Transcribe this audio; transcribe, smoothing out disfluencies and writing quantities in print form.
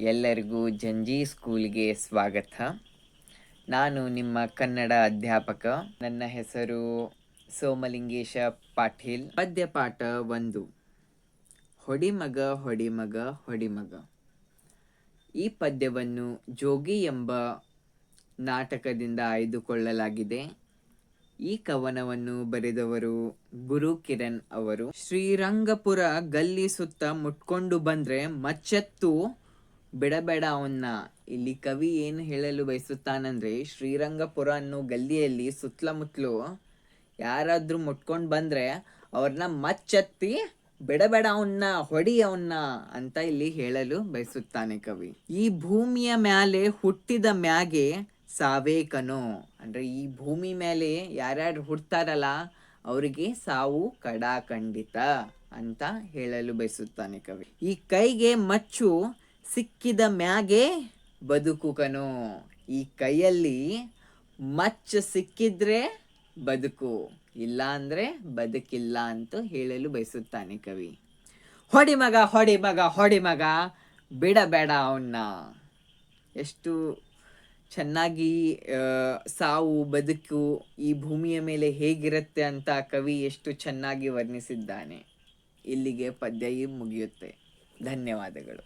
ಎಲ್ಲರಿಗೂ ಜಂಜಿ ಸ್ಕೂಲ್ಗೆ ಸ್ವಾಗತ. ನಾನು ನಿಮ್ಮ ಕನ್ನಡ ಅಧ್ಯಾಪಕ. ನನ್ನ ಹೆಸರು ಸೋಮಲಿಂಗೇಶ ಪಾಟೀಲ್. ಪದ್ಯಪಾಠ 1. ಹೊಡಿಮಗ ಹೊಡಿಮಗ ಹೊಡಿಮಗ. ಈ ಪದ್ಯವನ್ನು ಜೋಗಿ ಎಂಬ ನಾಟಕದಿಂದ ಆಯ್ದುಕೊಳ್ಳಲಾಗಿದೆ. ಈ ಕವನವನ್ನು ಬರೆದವರು ಗುರು ಕಿರಣ್ ಅವರು. ಶ್ರೀರಂಗಪುರ ಗಲ್ಲಿ ಸುತ್ತ ಮುಟ್ಕೊಂಡು ಬಂದ್ರೆ ಮಚ್ಚೆತ್ತು ಬಿಡಬೇಡ ಅವನ್ನ. ಇಲ್ಲಿ ಕವಿ ಏನು ಹೇಳಲು ಬಯಸುತ್ತಾನಂದ್ರೆ, ಶ್ರೀರಂಗಪುರ ಅನ್ನೋ ಗಲ್ಲಿಯಲ್ಲಿ ಸುತ್ತಮುತ್ತಲು ಯಾರಾದ್ರೂ ಮುಟ್ಕೊಂಡು ಬಂದ್ರೆ ಅವ್ರನ್ನ ಮಚ್ಚೆತ್ತಿ ಬಿಡಬೇಡ ಅವನ್ನ, ಹೊಡಿ ಅವನ್ನ ಅಂತ ಇಲ್ಲಿ ಹೇಳಲು ಬಯಸುತ್ತಾನೆ ಕವಿ. ಈ ಭೂಮಿಯ ಮ್ಯಾಲೆ ಹುಟ್ಟಿದ ಮ್ಯಾಗೆ ಸಾವೇಕನೋ, ಅಂದ್ರೆ ಈ ಭೂಮಿ ಮೇಲೆ ಯಾರ್ಯಾರು ಹುಡ್ತಾರಲ್ಲ ಅವರಿಗೆ ಸಾವು ಕಡಾಖಂಡಿತ ಅಂತ ಹೇಳಲು ಬಯಸುತ್ತಾನೆ ಕವಿ. ಈ ಕೈಗೆ ಮಚ್ಚು ಸಿಕ್ಕಿದ ಮ್ಯಾಗೆ ಬದುಕು ಕನೋ. ಈ ಕೈಯಲ್ಲಿ ಮಚ್ಚು ಸಿಕ್ಕಿದ್ರೆ ಬದುಕು, ಇಲ್ಲ ಅಂದ್ರೆ ಬದುಕಿಲ್ಲ ಅಂತ ಹೇಳಲು ಬಯಸುತ್ತಾನೆ ಕವಿ. ಹೊಡಿಮಗ ಹೊಡಿಮಗ ಹೊಡಿಮಗ ಬಿಡಬೇಡ ಅವನ್ನ. ಎಷ್ಟು ಚೆನ್ನಾಗಿ ಸಾವು ಬದುಕು ಈ ಭೂಮಿಯ ಮೇಲೆ ಹೇಗಿರುತ್ತೆ ಅಂತ ಕವಿ ಎಷ್ಟು ಚೆನ್ನಾಗಿ ವರ್ಣಿಸಿದ್ದಾನೆ. ಇಲ್ಲಿಗೆ ಪದ್ಯ ಮುಗಿಯುತ್ತೆ. ಧನ್ಯವಾದಗಳು.